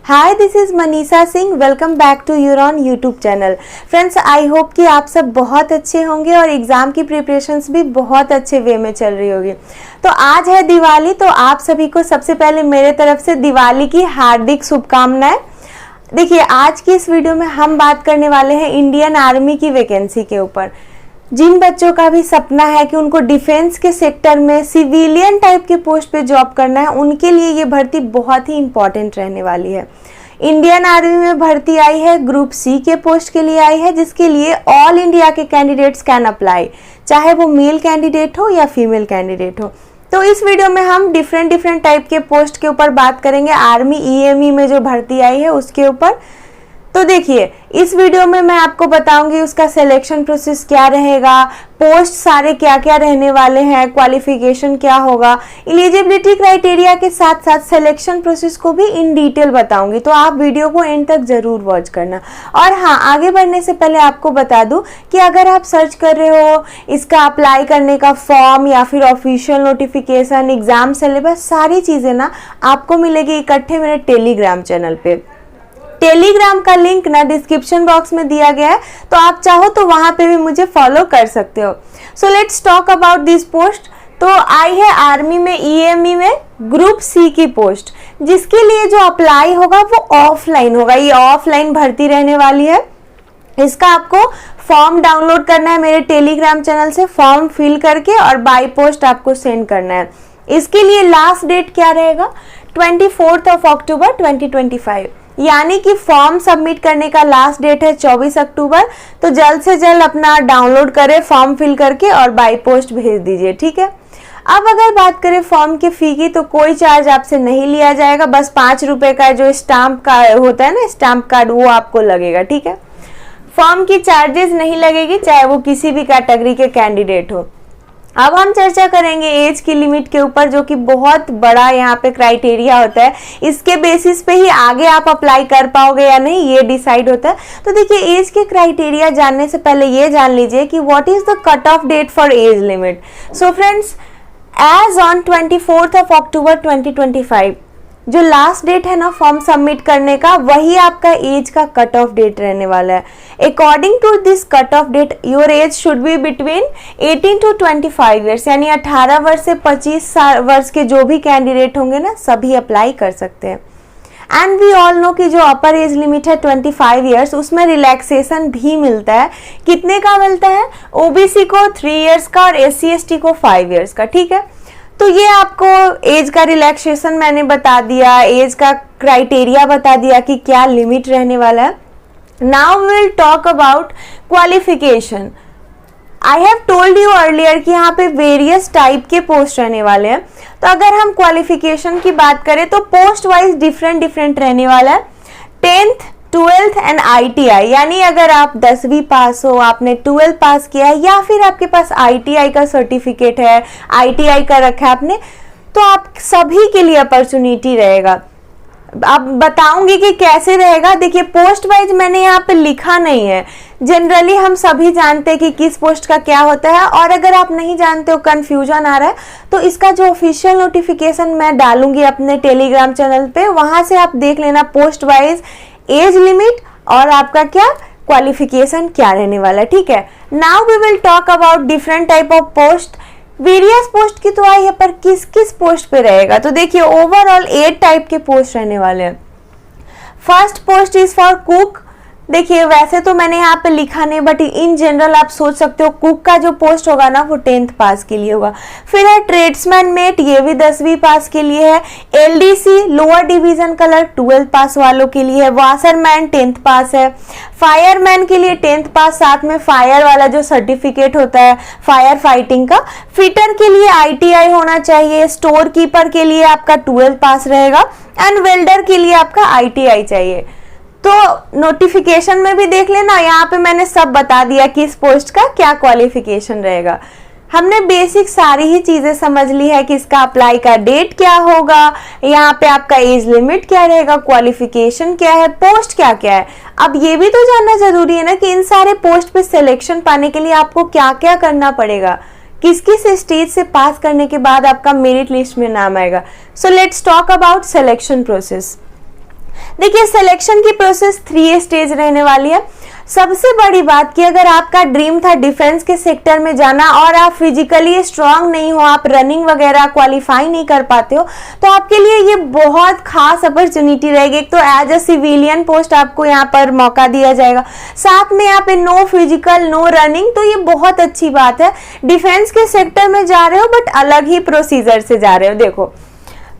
Hi this is Manisha Singh. Welcome back to your on YouTube channel. Friends, I hope कि आप सब बहुत अच्छे होंगे और एग्ज़ाम की प्रिपरेशंस भी बहुत अच्छे वे में चल रही होगी। तो आज है दिवाली, तो आप सभी को सबसे पहले मेरे तरफ से दिवाली की हार्दिक शुभकामनाएं। देखिए, आज की इस वीडियो में हम बात करने वाले हैं इंडियन आर्मी की वैकेंसी के ऊपर। जिन बच्चों का भी सपना है कि उनको डिफेंस के सेक्टर में सिविलियन टाइप के पोस्ट पे जॉब करना है, उनके लिए ये भर्ती बहुत ही इंपॉर्टेंट रहने वाली है। इंडियन आर्मी में भर्ती आई है, ग्रुप सी के पोस्ट के लिए आई है, जिसके लिए ऑल इंडिया के कैंडिडेट्स कैन अप्लाई, चाहे वो मेल कैंडिडेट हो या फीमेल कैंडिडेट हो। तो इस वीडियो में हम डिफरेंट टाइप के पोस्ट के ऊपर बात करेंगे। आर्मी ईएमई में जो भर्ती आई है उसके ऊपर। तो देखिए, इस वीडियो में मैं आपको बताऊंगी उसका सिलेक्शन प्रोसेस क्या रहेगा, पोस्ट सारे क्या क्या रहने वाले हैं, क्वालिफिकेशन क्या होगा, एलिजिबिलिटी क्राइटेरिया के साथ साथ सिलेक्शन प्रोसेस को भी इन डिटेल बताऊंगी। तो आप वीडियो को एंड तक जरूर वॉच करना। और हाँ, आगे बढ़ने से पहले आपको बता दूं कि अगर आप सर्च कर रहे हो इसका अप्लाई करने का फॉर्म या फिर ऑफिशियल नोटिफिकेशन, एग्जाम सिलेबस, सारी चीजें ना आपको मिलेगी इकट्ठे मेरे टेलीग्राम चैनल पे। टेलीग्राम का लिंक ना डिस्क्रिप्शन बॉक्स में दिया गया है, तो आप चाहो तो वहां पे भी मुझे फॉलो कर सकते हो। So let's talk about this post. तो आई है आर्मी में ईएमई में ग्रुप सी की पोस्ट, जिसके लिए जो अप्लाई होगा वो ऑफलाइन होगा। ये ऑफलाइन भर्ती रहने वाली है। इसका आपको फॉर्म डाउनलोड करना है मेरे टेलीग्राम चैनल से, फॉर्म फिल करके और बाय पोस्ट आपको सेंड करना है। इसके लिए लास्ट डेट क्या रहेगा? 24 अक्टूबर 2025, यानी कि फॉर्म सबमिट करने का लास्ट डेट है 24 अक्टूबर। तो जल्द से जल्द अपना डाउनलोड करें, फॉर्म फिल करके और बाय पोस्ट भेज दीजिए, ठीक है। अब अगर बात करें फॉर्म की फी की, तो कोई चार्ज आपसे नहीं लिया जाएगा। बस 5 रुपए का जो स्टाम्प का होता है ना, स्टाम्प कार्ड, वो आपको लगेगा, ठीक है। फॉर्म की चार्जेस नहीं लगेगी, चाहे वो किसी भी कैटेगरी के कैंडिडेट हो। अब हम चर्चा करेंगे एज की लिमिट के ऊपर, जो कि बहुत बड़ा यहाँ पे क्राइटेरिया होता है। इसके बेसिस पे ही आगे आप अप्लाई कर पाओगे या नहीं, ये डिसाइड होता है। तो देखिए, एज के क्राइटेरिया जानने से पहले ये जान लीजिए कि what is the cut off date for age limit. So friends, as on 24 October 2025 जो लास्ट डेट है ना फॉर्म सबमिट करने का, वही आपका एज का कट ऑफ डेट रहने वाला है। According to this cut off date, your age should be between 18 to 25 years, यानी 18 वर्ष से 25 वर्ष के जो भी कैंडिडेट होंगे ना, सभी अप्लाई कर सकते हैं। एंड वी ऑल नो कि जो अपर एज लिमिट है 25 ईयर्स, उसमें रिलैक्सेशन भी मिलता है। कितने का मिलता है? ओबीसी को 3 ईयर्स का और SC/ST को 5 ईयर्स का, ठीक है। तो ये आपको एज का रिलैक्सेशन मैंने बता दिया, एज का क्राइटेरिया बता दिया कि क्या लिमिट रहने वाला है। Now we will talk about qualification. I have told you earlier कि यहाँ पे वेरियस टाइप के पोस्ट रहने वाले हैं। तो अगर हम क्वालिफिकेशन की बात करें तो पोस्ट वाइज डिफरेंट रहने वाला है। 10th 12th एंड ITI, यानी अगर आप 10वीं पास हो, आपने 12th पास किया है, या फिर आपके पास ITI का सर्टिफिकेट है, ITI का रखा है आपने, तो आप सभी के लिए अपॉर्चुनिटी रहेगा। अब बताऊंगी कि कैसे रहेगा। देखिए, पोस्ट वाइज मैंने यहाँ पे लिखा नहीं है। जनरली हम सभी जानते हैं कि किस पोस्ट का क्या होता है, और अगर आप नहीं जानते हो, कंफ्यूजन आ रहा है, तो इसका जो ऑफिशियल नोटिफिकेशन मैं डालूंगी अपने टेलीग्राम चैनल पे, वहां से आप देख लेना पोस्ट वाइज एज लिमिट और आपका क्या क्वालिफिकेशन क्या रहने वाला है, ठीक है। Now we will talk about different type of post. Various post की तो आई है, पर किस किस पोस्ट पे रहेगा? तो देखिए, ओवरऑल 8 टाइप के पोस्ट रहने वाले हैं। First post is for cook. देखिए, वैसे तो मैंने यहाँ पे लिखा नहीं, बट इन जनरल आप सोच सकते हो कुक का जो पोस्ट होगा ना, वो 10th पास के लिए होगा। फिर है ट्रेड्समैन मेट, ये भी 10वीं पास के लिए है। LDC lower division clerk 12th पास वालों के लिए है। वाशरमैन 10th पास है। फायरमैन के लिए 10th पास, साथ में फायर वाला जो सर्टिफिकेट होता है फायर फाइटिंग का। फिटर के लिए ITI होना चाहिए। स्टोर कीपर के लिए आपका 12th पास रहेगा। एंड वेल्डर के लिए आपका ITI चाहिए। तो नोटिफिकेशन में भी देख लेना, यहाँ पे मैंने सब बता दिया कि इस पोस्ट का क्या क्वालिफिकेशन रहेगा। हमने बेसिक सारी ही चीजें समझ ली है कि इसका अप्लाई का डेट क्या होगा, यहाँ पे आपका एज लिमिट क्या रहेगा, क्वालिफिकेशन क्या है, पोस्ट क्या क्या है। अब ये भी तो जानना जरूरी है ना कि इन सारे पोस्ट पे सिलेक्शन पाने के लिए आपको क्या क्या करना पड़ेगा, किस किस स्टेज से पास करने के बाद आपका मेरिट लिस्ट में नाम आएगा। So let's talk about selection process. देखिए सिलेक्शन की प्रोसेस 3 स्टेज रहने वाली है। सबसे बड़ी बात कि अगर आपका ड्रीम था डिफेंस के सेक्टर में जाना और आप फिजिकली स्ट्रांग नहीं हो, आप रनिंग वगैरह क्वालिफाई नहीं कर पाते हो, तो आपके लिए ये बहुत खास अपॉर्चुनिटी रहेगी। एक तो एज अ सिविलियन पोस्ट आपको यहाँ पर मौका दिया जाएगा, साथ में यहाँ पे नो फिजिकल नो रनिंग, तो ये बहुत अच्छी बात है। डिफेंस के सेक्टर में जा रहे हो बट अलग ही प्रोसीजर से जा रहे हो। देखो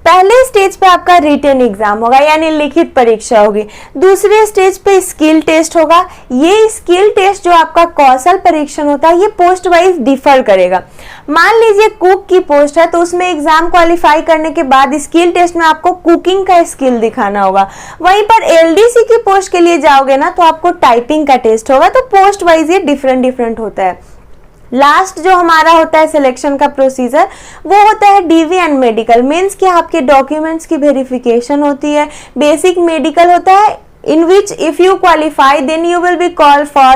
पहले स्टेज पे आपका रिटन एग्जाम होगा यानी लिखित परीक्षा होगी। दूसरे स्टेज पे स्किल टेस्ट होगा। ये स्किल टेस्ट जो आपका कौशल परीक्षण होता है ये पोस्ट वाइज डिफर करेगा। मान लीजिए कुक की पोस्ट है तो उसमें एग्जाम क्वालिफाई करने के बाद स्किल टेस्ट में आपको कुकिंग का स्किल दिखाना होगा। वहीं पर एलडीसी की पोस्ट के लिए जाओगे ना तो आपको टाइपिंग का टेस्ट होगा। तो पोस्ट वाइज ये डिफरेंट होता है। लास्ट जो हमारा होता है सिलेक्शन का प्रोसीजर वो होता है डीवी एंड मेडिकल। मीन्स कि आपके डॉक्यूमेंट्स की वेरिफिकेशन होती है। बेसिक मेडिकल होता है in which if you qualify then you will be called for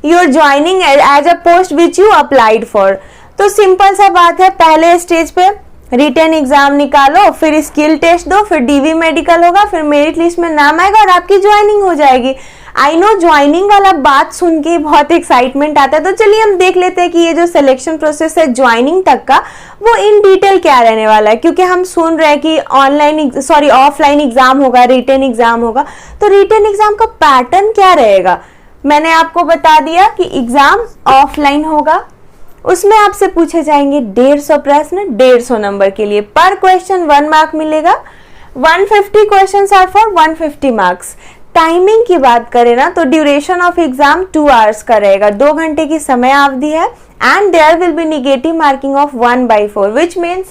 your joining as a post which you applied for। तो सिंपल सा बात है, पहले स्टेज पे रिटन एग्जाम निकालो, फिर स्किल टेस्ट दो, फिर डीवी मेडिकल होगा, फिर मेरिट लिस्ट में नाम आएगा और आपकी ज्वाइनिंग हो जाएगी। आई नो ज्वाइनिंग वाला बात सुन के बहुत एक्साइटमेंट आता है, तो चलिए हम देख लेते हैं कि ये जो सिलेक्शन प्रोसेस है ज्वाइनिंग तक का वो इन डिटेल क्या रहने वाला है। क्योंकि हम सुन रहे हैं कि ऑफलाइन एग्जाम होगा, रिटन एग्जाम होगा, तो रिटन एग्जाम का पैटर्न क्या रहेगा मैंने आपको बता दिया कि एग्जाम ऑफलाइन होगा। उसमें आपसे पूछे जाएंगे 150 प्रश्न 150 नंबर के लिए। पर क्वेश्चन 1 मार्क मिलेगा। 150 questions are for 150 marks. Timing की बात करें ना तो ड्यूरेशन ऑफ एग्जाम 2 आवर्स का रहेगा, 2 घंटे की समय अवधि है। And there will be negative marking of 1/4 which means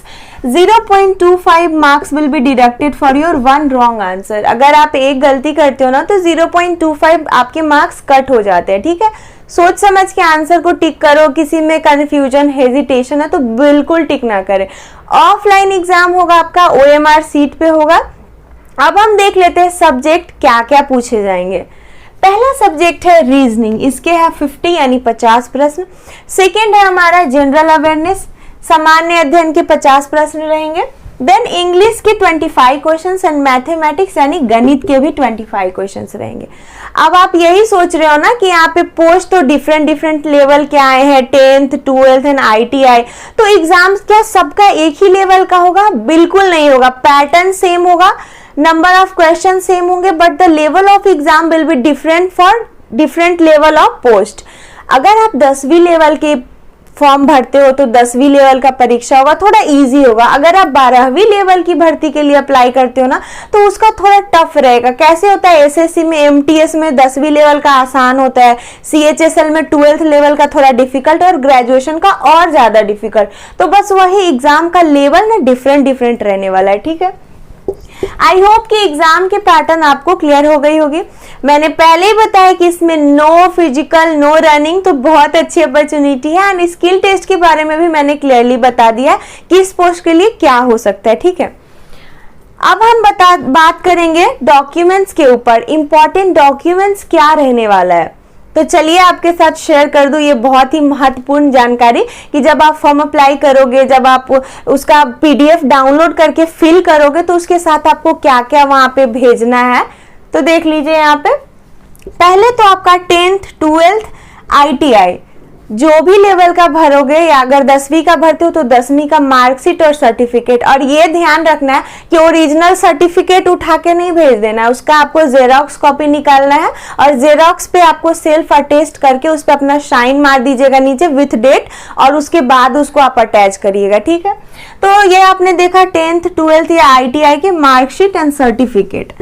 0.25 marks will be deducted for your 1 wrong answer. अगर आप एक गलती करते हो ना तो 0.25 आपके मार्क्स कट हो जाते हैं। ठीक है, सोच समझ के आंसर को टिक करो। किसी में कंफ्यूजन हेजिटेशन है तो बिल्कुल टिक ना करें। ऑफलाइन एग्जाम होगा आपका, OMR सीट पे होगा। अब हम देख लेते हैं सब्जेक्ट क्या क्या पूछे जाएंगे। पहला सब्जेक्ट है रीजनिंग, इसके है 50 यानी 50 प्रश्न। सेकेंड है हमारा जनरल अवेयरनेस, सामान्य अध्ययन के 50 प्रश्न रहेंगे। देन इंग्लिश के 25 क्वेश्चंस एंड मैथमेटिक्स यानी गणित के भी 25 क्वेश्चंस रहेंगे। अब आप यही सोच रहे हो ना कि यहाँ पे पोस्ट तो डिफरेंट लेवल के आए हैं, 10th 12th एंड ITI, तो एग्जाम्स क्या सबका एक ही लेवल का होगा? बिल्कुल नहीं होगा। पैटर्न सेम होगा, नंबर ऑफ क्वेश्चन सेम होंगे, but the level of exam will be different for different level of post. अगर आप 10वीं लेवल के फॉर्म भरते हो तो 10वीं लेवल का परीक्षा होगा, थोड़ा इजी होगा। अगर आप 12वीं लेवल की भर्ती के लिए अप्लाई करते हो ना तो उसका थोड़ा टफ रहेगा। कैसे होता है, SSC में MTS में 10वीं लेवल का आसान होता है, CHSL में 12th लेवल का थोड़ा डिफिकल्ट और ग्रेजुएशन का और ज्यादा डिफिकल्ट। तो बस वही एग्जाम का लेवल ना डिफरेंट रहने वाला है। ठीक है, आई होप कि एग्जाम के पैटर्न आपको क्लियर हो गई होगी। मैंने पहले ही बताया कि इसमें नो फिजिकल नो रनिंग, तो बहुत अच्छी अपॉर्चुनिटी है। एंड स्किल टेस्ट के बारे में भी मैंने क्लियरली बता दिया कि इस पोस्ट के लिए क्या हो सकता है। ठीक है, अब हम बात करेंगे डॉक्यूमेंट्स के ऊपर। इंपॉर्टेंट डॉक्यूमेंट्स क्या रहने वाला है, तो चलिए आपके साथ शेयर कर दूं ये बहुत ही महत्वपूर्ण जानकारी कि जब आप फॉर्म अप्लाई करोगे, जब आप उसका PDF डाउनलोड करके फिल करोगे तो उसके साथ आपको क्या क्या वहां पे भेजना है। तो देख लीजिए यहाँ पे, पहले तो आपका 10th 12th ITI जो भी लेवल का भरोगे, या अगर 10वीं का भरते हो तो 10वीं का मार्कशीट और सर्टिफिकेट। और ये ध्यान रखना है कि ओरिजिनल सर्टिफिकेट उठा के नहीं भेज देना है, उसका आपको जेरोक्स कॉपी निकालना है और जेरोक्स पे आपको सेल्फ अटेस्ट करके उस पर अपना साइन मार दीजिएगा नीचे विथ डेट, और उसके बाद उसको आप अटैच करिएगा। ठीक है, तो ये आपने देखा 10th 12th या ITI के मार्कशीट एंड सर्टिफिकेट।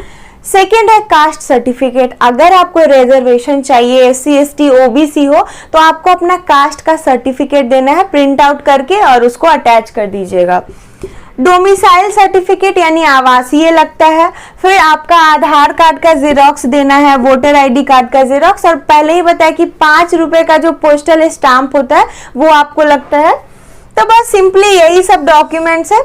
सेकेंड है कास्ट सर्टिफिकेट। अगर आपको रिजर्वेशन चाहिए, SC ST OBC हो तो आपको अपना कास्ट का सर्टिफिकेट देना है प्रिंट आउट करके और उसको अटैच कर दीजिएगा। डोमिसाइल सर्टिफिकेट यानी आवासीय लगता है। फिर आपका आधार कार्ड का जेरोक्स देना है, वोटर ID कार्ड का जेरोक्स, और पहले ही बताया कि 5 रुपए का जो पोस्टल स्टाम्प होता है वो आपको लगता है। तो बस सिंपली यही सब डॉक्यूमेंट्स है।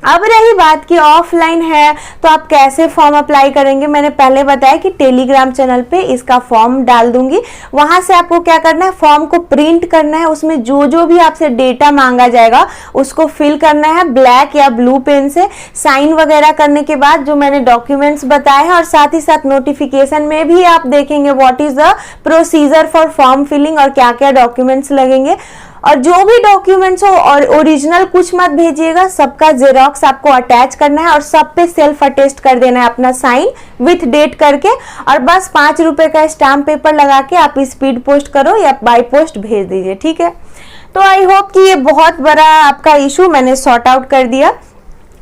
अब रही बात कि ऑफलाइन है तो आप कैसे फॉर्म अप्लाई करेंगे, मैंने पहले बताया कि टेलीग्राम चैनल पे इसका फॉर्म डाल दूंगी। वहां से आपको क्या करना है, फॉर्म को प्रिंट करना है, उसमें जो जो भी आपसे डेटा मांगा जाएगा उसको फिल करना है ब्लैक या ब्लू पेन से। साइन वगैरह करने के बाद जो मैंने डॉक्यूमेंट्स बताए हैं, और साथ ही साथ नोटिफिकेशन में भी आप देखेंगे what is the procedure for form filling और क्या क्या डॉक्यूमेंट्स लगेंगे। और जो भी डॉक्यूमेंट्स हो और ओरिजिनल कुछ मत भेजिएगा, सबका जेरोक्स आपको अटैच करना है और सब पे सेल्फ अटेस्ट कर देना है अपना साइन विथ डेट करके, और बस 5 रुपए का स्टाम्प पेपर लगा के आप स्पीड पोस्ट करो या बाय पोस्ट भेज दीजिए, ठीक है। तो आई होप कि ये बहुत बड़ा आपका इशू मैंने सॉर्ट आउट कर दिया।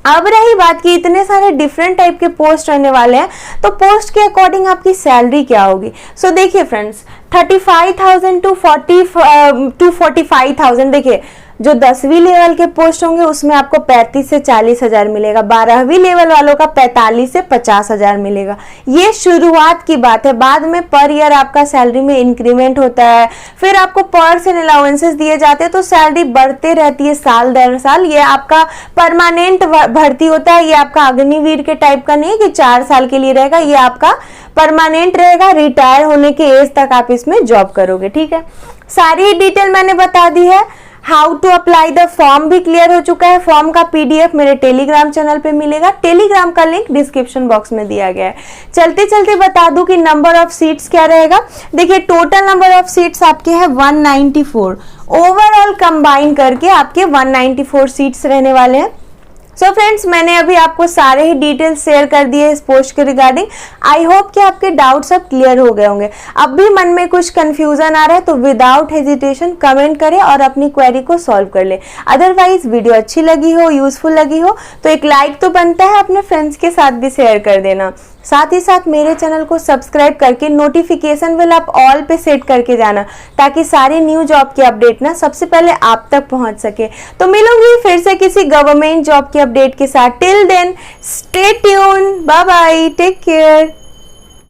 अब रही बात कि इतने सारे डिफरेंट टाइप के पोस्ट रहने वाले हैं, तो पोस्ट के अकॉर्डिंग आपकी सैलरी क्या होगी। सो देखिए फ्रेंड्स, 35,000 टू 45,000। देखिए जो 10वीं लेवल के पोस्ट होंगे उसमें आपको 35 से 40 हजार मिलेगा, 12वीं लेवल वालों का 45 से 50 हजार मिलेगा। ये शुरुआत की बात है, बाद में पर ईयर आपका सैलरी में इंक्रीमेंट होता है, फिर आपको पर्क्स एंड अलाउंसेस दिए जाते हैं, तो सैलरी बढ़ते रहती है साल दर साल। ये आपका परमानेंट भर्ती होता है, ये आपका अग्निवीर के टाइप का नहीं है कि 4 साल के लिए रहेगा, ये आपका परमानेंट रहेगा, रिटायर होने के एज तक आप इसमें जॉब करोगे, ठीक है। सारी डिटेल मैंने बता दी है। How to apply the form भी क्लियर हो चुका है। फॉर्म का पीडीएफ मेरे टेलीग्राम चैनल पे मिलेगा, टेलीग्राम का लिंक डिस्क्रिप्शन बॉक्स में दिया गया है। चलते चलते बता दूं कि नंबर ऑफ सीट्स क्या रहेगा। देखिए टोटल नंबर ऑफ सीट्स आपके हैं 194, ओवरऑल कंबाइन करके आपके 194 सीट्स रहने वाले हैं। सो फ्रेंड्स, मैंने अभी आपको सारे ही डिटेल्स शेयर कर दिए इस पोस्ट के रिगार्डिंग। आई होप कि आपके डाउट्स अब क्लियर हो गए होंगे। अब भी मन में कुछ कंफ्यूजन आ रहा है तो विदाउट हेजिटेशन कमेंट करें और अपनी क्वेरी को सॉल्व कर ले। अदरवाइज वीडियो अच्छी लगी हो, यूजफुल लगी हो तो एक लाइक तो बनता है, अपने फ्रेंड्स के साथ भी शेयर कर देना। साथ ही साथ मेरे चैनल को सब्सक्राइब करके नोटिफिकेशन बेल आप ऑल पे सेट करके जाना, ताकि सारे न्यू जॉब के अपडेट ना सबसे पहले आप तक पहुंच सके। तो मिलूंगी फिर से किसी गवर्नमेंट जॉब के अपडेट के साथ। Till then stay tune, bye bye, take care.